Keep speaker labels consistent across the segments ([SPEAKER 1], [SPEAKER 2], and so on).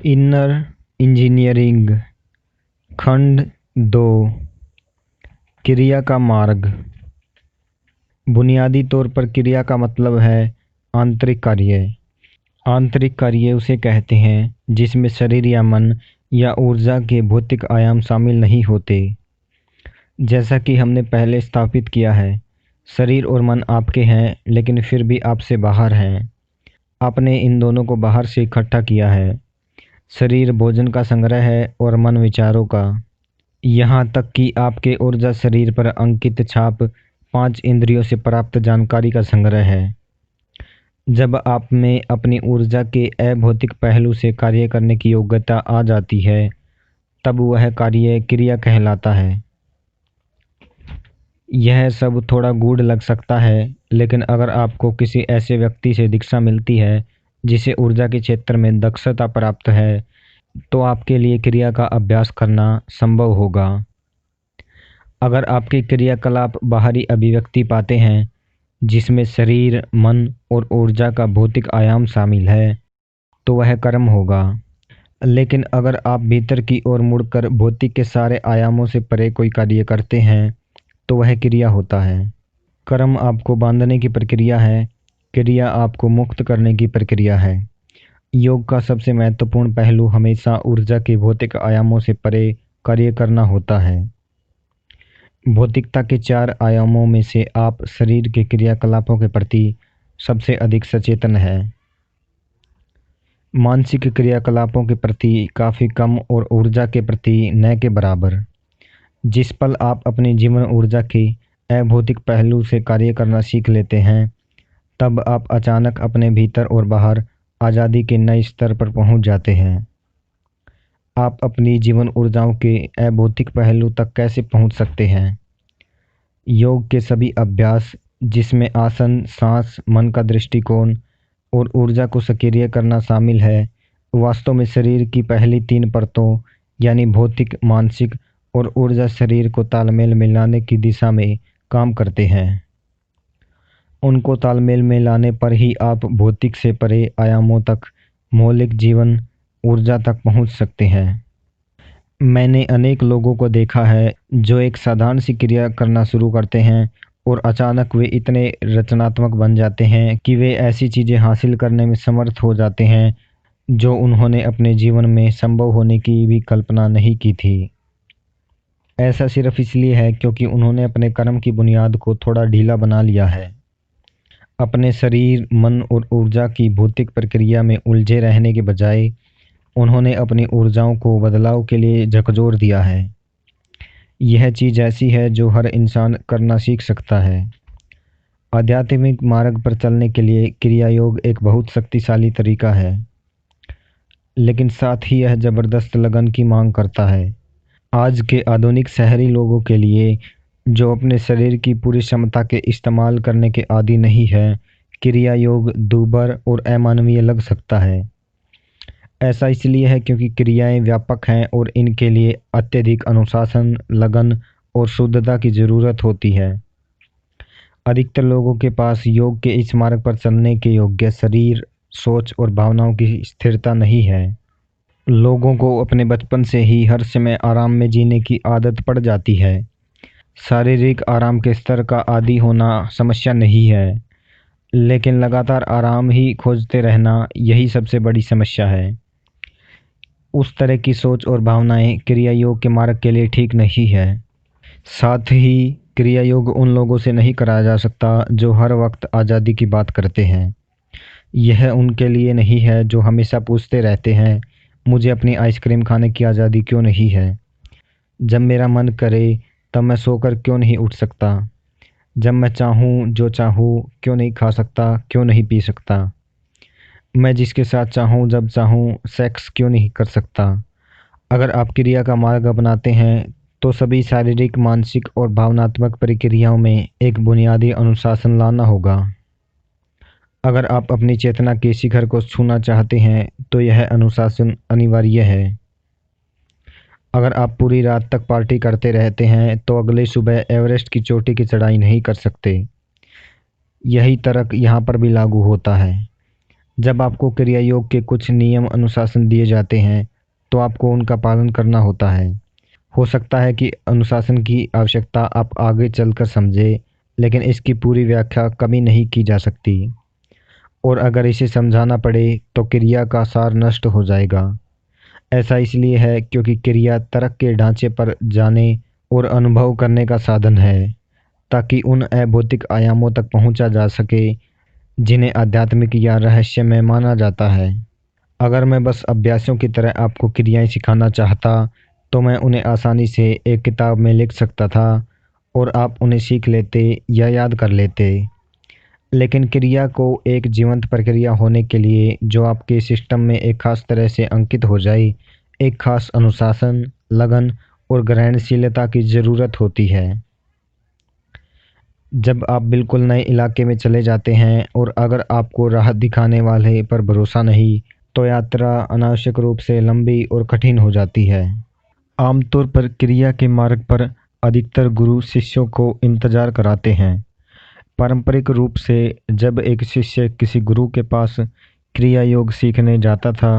[SPEAKER 1] Inner engineering खंड 2 क्रिया का मार्ग। बुनियादी तौर पर क्रिया का मतलब है आंतरिक कार्य। आंतरिक कार्य उसे कहते हैं जिसमें शरीर या मन या ऊर्जा के भौतिक आयाम शामिल नहीं होते। जैसा कि हमने पहले स्थापित किया है, शरीर और मन आपके हैं लेकिन फिर भी आपसे बाहर हैं। आपने इन दोनों को बाहर से इकट्ठा किया है। शरीर भोजन का संग्रह है और मन विचारों का। यहाँ तक कि आपके ऊर्जा शरीर पर अंकित छाप 5 इंद्रियों से प्राप्त जानकारी का संग्रह है। जब आप में अपनी ऊर्जा के अभौतिक पहलू से कार्य करने की योग्यता आ जाती है, तब वह कार्य क्रिया कहलाता है। यह सब थोड़ा गूढ़ लग सकता है, लेकिन अगर आपको किसी ऐसे व्यक्ति से दीक्षा मिलती है जिसे ऊर्जा के क्षेत्र में दक्षता प्राप्त है, तो आपके लिए क्रिया का अभ्यास करना संभव होगा। अगर आपके क्रियाकलाप बाहरी अभिव्यक्ति पाते हैं जिसमें शरीर, मन और ऊर्जा का भौतिक आयाम शामिल है, तो वह कर्म होगा। लेकिन अगर आप भीतर की ओर मुड़कर भौतिक के सारे आयामों से परे कोई कार्य करते हैं, तो वह क्रिया होता है। कर्म आपको बांधने की प्रक्रिया है, क्रिया आपको मुक्त करने की प्रक्रिया है। योग का सबसे महत्वपूर्ण पहलू हमेशा ऊर्जा के भौतिक आयामों से परे कार्य करना होता है। भौतिकता के 4 आयामों में से आप शरीर के क्रियाकलापों के प्रति सबसे अधिक सचेतन हैं। मानसिक क्रियाकलापों के प्रति काफ़ी कम और ऊर्जा के प्रति न के बराबर। जिस पल आप अपनी जीवन ऊर्जा के अभौतिक पहलू से कार्य करना सीख लेते हैं, तब आप अचानक अपने भीतर और बाहर आज़ादी के नए स्तर पर पहुंच जाते हैं। आप अपनी जीवन ऊर्जाओं के अभौतिक पहलू तक कैसे पहुंच सकते हैं? योग के सभी अभ्यास, जिसमें आसन, सांस, मन का दृष्टिकोण और ऊर्जा को सक्रिय करना शामिल है, वास्तव में शरीर की पहली 3 परतों यानी भौतिक, मानसिक और ऊर्जा शरीर को तालमेल में लाने की दिशा में काम करते हैं। उनको तालमेल में लाने पर ही आप भौतिक से परे आयामों तक, मौलिक जीवन ऊर्जा तक पहुंच सकते हैं। मैंने अनेक लोगों को देखा है जो एक साधारण सी क्रिया करना शुरू करते हैं और अचानक वे इतने रचनात्मक बन जाते हैं कि वे ऐसी चीज़ें हासिल करने में समर्थ हो जाते हैं जो उन्होंने अपने जीवन में संभव होने की भी कल्पना नहीं की थी। ऐसा सिर्फ इसलिए है क्योंकि उन्होंने अपने कर्म की बुनियाद को थोड़ा ढीला बना लिया है। अपने शरीर, मन और ऊर्जा की भौतिक प्रक्रिया में उलझे रहने के बजाय उन्होंने अपनी ऊर्जाओं को बदलाव के लिए झकझोर दिया है। यह चीज़ ऐसी है जो हर इंसान करना सीख सकता है। आध्यात्मिक मार्ग पर चलने के लिए क्रिया योग एक बहुत शक्तिशाली तरीका है, लेकिन साथ ही यह ज़बरदस्त लगन की मांग करता है। आज के आधुनिक शहरी लोगों के लिए, जो अपने शरीर की पूरी क्षमता के इस्तेमाल करने के आदी नहीं है, क्रिया योग दूभर और अमानवीय लग सकता है। ऐसा इसलिए है क्योंकि क्रियाएं व्यापक हैं और इनके लिए अत्यधिक अनुशासन, लगन और शुद्धता की ज़रूरत होती है। अधिकतर लोगों के पास योग के इस मार्ग पर चलने के योग्य शरीर, सोच और भावनाओं की स्थिरता नहीं है। लोगों को अपने बचपन से ही हर समय आराम में जीने की आदत पड़ जाती है। शारीरिक आराम के स्तर का आदी होना समस्या नहीं है, लेकिन लगातार आराम ही खोजते रहना यही सबसे बड़ी समस्या है। उस तरह की सोच और भावनाएं क्रिया योग के मार्ग के लिए ठीक नहीं है। साथ ही क्रिया योग उन लोगों से नहीं कराया जा सकता जो हर वक्त आज़ादी की बात करते हैं। यह उनके लिए नहीं है जो हमेशा पूछते रहते हैं, मुझे अपनी आइसक्रीम खाने की आज़ादी क्यों नहीं है? जब मेरा मन करे तब मैं सोकर क्यों नहीं उठ सकता? जब मैं चाहूँ जो चाहूँ क्यों नहीं खा सकता, क्यों नहीं पी सकता? मैं जिसके साथ चाहूँ जब चाहूँ सेक्स क्यों नहीं कर सकता? अगर आप क्रिया का मार्ग अपनाते हैं तो सभी शारीरिक, मानसिक और भावनात्मक प्रक्रियाओं में एक बुनियादी अनुशासन लाना होगा। अगर आप अपनी चेतना के शिखर को छूना चाहते हैं तो यह अनुशासन अनिवार्य है। अगर आप पूरी रात तक पार्टी करते रहते हैं तो अगले सुबह एवरेस्ट की चोटी की चढ़ाई नहीं कर सकते। यही तर्क यहाँ पर भी लागू होता है। जब आपको क्रिया योग के कुछ नियम अनुशासन दिए जाते हैं तो आपको उनका पालन करना होता है। हो सकता है कि अनुशासन की आवश्यकता आप आगे चलकर समझे, लेकिन इसकी पूरी व्याख्या कभी नहीं की जा सकती। और अगर इसे समझाना पड़े तो क्रिया का सार नष्ट हो जाएगा। ऐसा इसलिए है क्योंकि क्रिया तर्क के ढांचे पर जाने और अनुभव करने का साधन है, ताकि उन अभौतिक आयामों तक पहुंचा जा सके जिन्हें आध्यात्मिक या रहस्यमय माना जाता है। अगर मैं बस अभ्यासों की तरह आपको क्रियाएं सिखाना चाहता तो मैं उन्हें आसानी से एक किताब में लिख सकता था और आप उन्हें सीख लेते या याद कर लेते। लेकिन क्रिया को एक जीवंत प्रक्रिया होने के लिए जो आपके सिस्टम में एक खास तरह से अंकित हो जाए, एक खास अनुशासन, लगन और ग्रहणशीलता की ज़रूरत होती है। जब आप बिल्कुल नए इलाके में चले जाते हैं और अगर आपको राह दिखाने वाले पर भरोसा नहीं, तो यात्रा अनावश्यक रूप से लंबी और कठिन हो जाती है। आमतौर पर क्रिया के मार्ग पर अधिकतर गुरु शिष्यों को इंतजार कराते हैं। पारंपरिक रूप से जब एक शिष्य किसी गुरु के पास क्रिया योग सीखने जाता था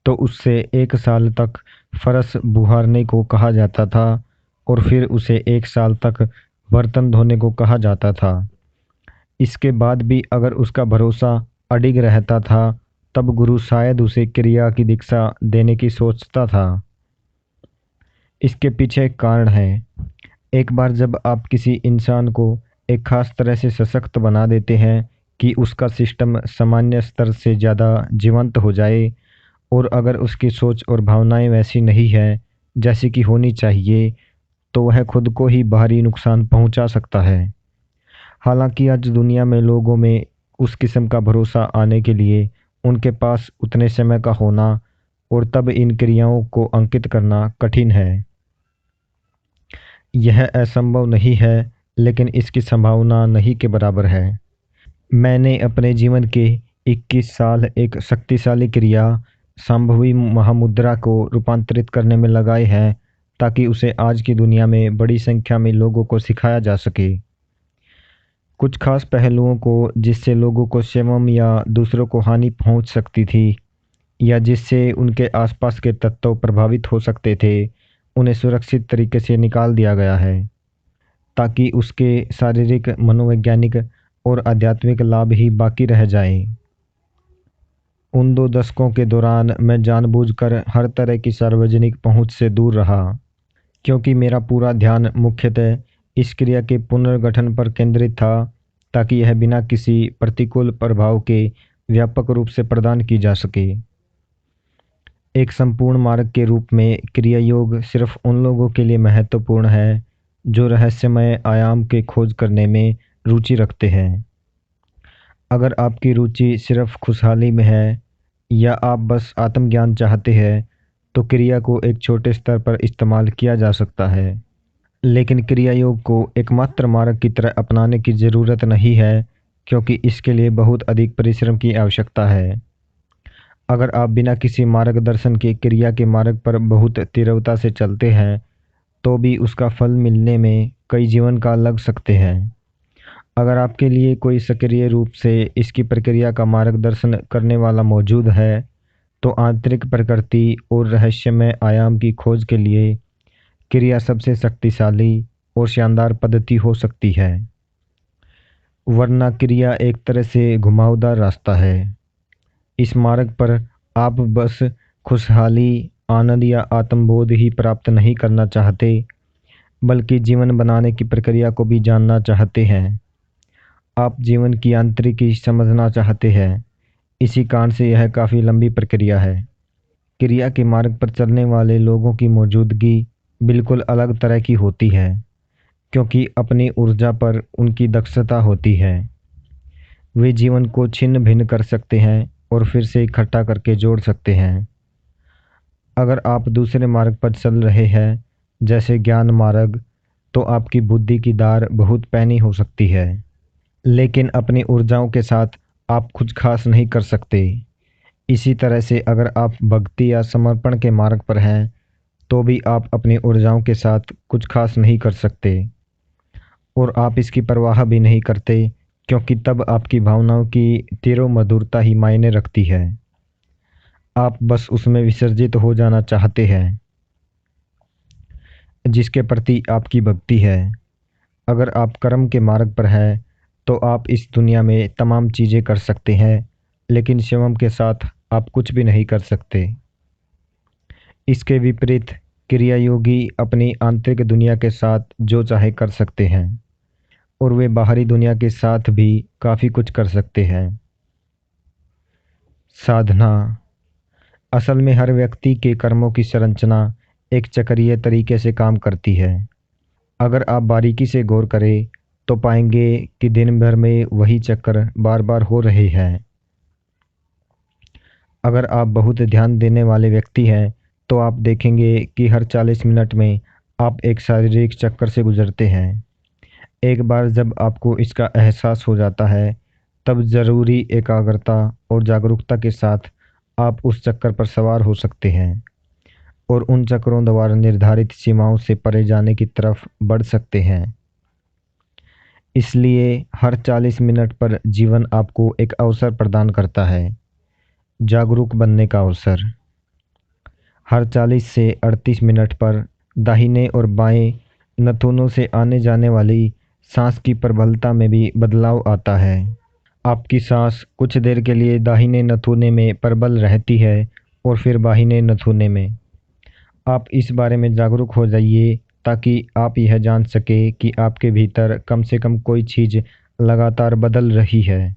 [SPEAKER 1] तो उससे 1 साल तक फरस बुहारने को कहा जाता था और फिर उसे 1 साल तक बर्तन धोने को कहा जाता था। इसके बाद भी अगर उसका भरोसा अडिग रहता था तब गुरु शायद उसे क्रिया की दीक्षा देने की सोचता था। इसके पीछे एक कारण है। एक बार जब आप किसी इंसान को एक खास तरह से सशक्त बना देते हैं कि उसका सिस्टम सामान्य स्तर से ज़्यादा जीवंत हो जाए, और अगर उसकी सोच और भावनाएं वैसी नहीं है जैसी कि होनी चाहिए, तो वह खुद को ही बाहरी नुकसान पहुंचा सकता है। हालांकि आज दुनिया में लोगों में उस किस्म का भरोसा आने के लिए उनके पास उतने समय का होना और तब इन क्रियाओं को अंकित करना कठिन है। यह असंभव नहीं है, लेकिन इसकी संभावना नहीं के बराबर है। मैंने अपने जीवन के 21 साल एक शक्तिशाली क्रिया संभवी महामुद्रा को रूपांतरित करने में लगाए हैं, ताकि उसे आज की दुनिया में बड़ी संख्या में लोगों को सिखाया जा सके। कुछ खास पहलुओं को जिससे लोगों को श्रम या दूसरों को हानि पहुंच सकती थी, या जिससे उनके आसपास के तत्व प्रभावित हो सकते थे, उन्हें सुरक्षित तरीके से निकाल दिया गया है, ताकि उसके शारीरिक, मनोवैज्ञानिक और आध्यात्मिक लाभ ही बाकी रह जाएं। उन 2 दशकों के दौरान मैं जानबूझकर हर तरह की सार्वजनिक पहुंच से दूर रहा, क्योंकि मेरा पूरा ध्यान मुख्यतः इस क्रिया के पुनर्गठन पर केंद्रित था, ताकि यह बिना किसी प्रतिकूल प्रभाव के व्यापक रूप से प्रदान की जा सके। एक संपूर्ण मार्ग के रूप में क्रिया योग सिर्फ उन लोगों के लिए महत्वपूर्ण है जो रहस्यमय आयाम के खोज करने में रुचि रखते हैं। अगर आपकी रुचि सिर्फ खुशहाली में है या आप बस आत्मज्ञान चाहते हैं, तो क्रिया को एक छोटे स्तर पर इस्तेमाल किया जा सकता है। लेकिन क्रिया योग को एकमात्र मार्ग की तरह अपनाने की ज़रूरत नहीं है, क्योंकि इसके लिए बहुत अधिक परिश्रम की आवश्यकता है। अगर आप बिना किसी मार्गदर्शन के क्रिया के मार्ग पर बहुत तीव्रता से चलते हैं, तो भी उसका फल मिलने में कई जीवन काल लग सकते हैं। अगर आपके लिए कोई सक्रिय रूप से इसकी प्रक्रिया का मार्गदर्शन करने वाला मौजूद है, तो आंतरिक प्रकृति और रहस्यमय आयाम की खोज के लिए क्रिया सबसे शक्तिशाली और शानदार पद्धति हो सकती है। वरना क्रिया एक तरह से घुमावदार रास्ता है। इस मार्ग पर आप बस खुशहाली, आनंद या आत्मबोध ही प्राप्त नहीं करना चाहते, बल्कि जीवन बनाने की प्रक्रिया को भी जानना चाहते हैं। आप जीवन की आंतरिकी समझना चाहते हैं। इसी कारण से यह काफ़ी लंबी प्रक्रिया है। क्रिया के मार्ग पर चलने वाले लोगों की मौजूदगी बिल्कुल अलग तरह की होती है, क्योंकि अपनी ऊर्जा पर उनकी दक्षता होती है। वे जीवन को छिन्न भिन्न कर सकते हैं और फिर से इकट्ठा करके जोड़ सकते हैं। अगर आप दूसरे मार्ग पर चल रहे हैं, जैसे ज्ञान मार्ग, तो आपकी बुद्धि की धार बहुत पैनी हो सकती है, लेकिन अपनी ऊर्जाओं के साथ आप कुछ खास नहीं कर सकते। इसी तरह से अगर आप भक्ति या समर्पण के मार्ग पर हैं, तो भी आप अपनी ऊर्जाओं के साथ कुछ खास नहीं कर सकते, और आप इसकी परवाह भी नहीं करते, क्योंकि तब आपकी भावनाओं की तीव्र मधुरता ही मायने रखती है। आप बस उसमें विसर्जित हो जाना चाहते हैं जिसके प्रति आपकी भक्ति है। अगर आप कर्म के मार्ग पर हैं तो आप इस दुनिया में तमाम चीज़ें कर सकते हैं, लेकिन शिवम के साथ आप कुछ भी नहीं कर सकते। इसके विपरीत क्रिया योगी अपनी आंतरिक दुनिया के साथ जो चाहे कर सकते हैं और वे बाहरी दुनिया के साथ भी काफ़ी कुछ कर सकते हैं। साधना। असल में हर व्यक्ति के कर्मों की संरचना एक चक्रीय तरीके से काम करती है। अगर आप बारीकी से गौर करें तो पाएंगे कि दिन भर में वही चक्र बार बार हो रहे हैं। अगर आप बहुत ध्यान देने वाले व्यक्ति हैं तो आप देखेंगे कि हर 40 मिनट में आप एक शारीरिक चक्कर से गुजरते हैं। एक बार जब आपको इसका एहसास हो जाता है तब ज़रूरी एकाग्रता और जागरूकता के साथ आप उस चक्कर पर सवार हो सकते हैं और उन चक्रों द्वारा निर्धारित सीमाओं से परे जाने की तरफ बढ़ सकते हैं। इसलिए हर 40 मिनट पर जीवन आपको एक अवसर प्रदान करता है, जागरूक बनने का अवसर। हर 40 से 38 मिनट पर दाहिने और बाएं नथुनों से आने जाने वाली सांस की प्रबलता में भी बदलाव आता है। आपकी सांस कुछ देर के लिए दाहिने नथुने में प्रबल रहती है और फिर बाहिने नथुने में। आप इस बारे में जागरूक हो जाइए ताकि आप यह जान सके कि आपके भीतर कम से कम कोई चीज़ लगातार बदल रही है।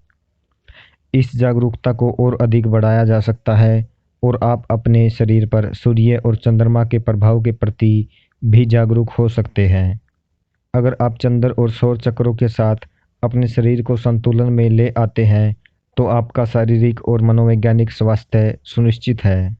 [SPEAKER 1] इस जागरूकता को और अधिक बढ़ाया जा सकता है और आप अपने शरीर पर सूर्य और चंद्रमा के प्रभाव के प्रति भी जागरूक हो सकते हैं। अगर आप चंद्र और सौर चक्रों के साथ अपने शरीर को संतुलन में ले आते हैं तो आपका शारीरिक और मनोवैज्ञानिक स्वास्थ्य सुनिश्चित है।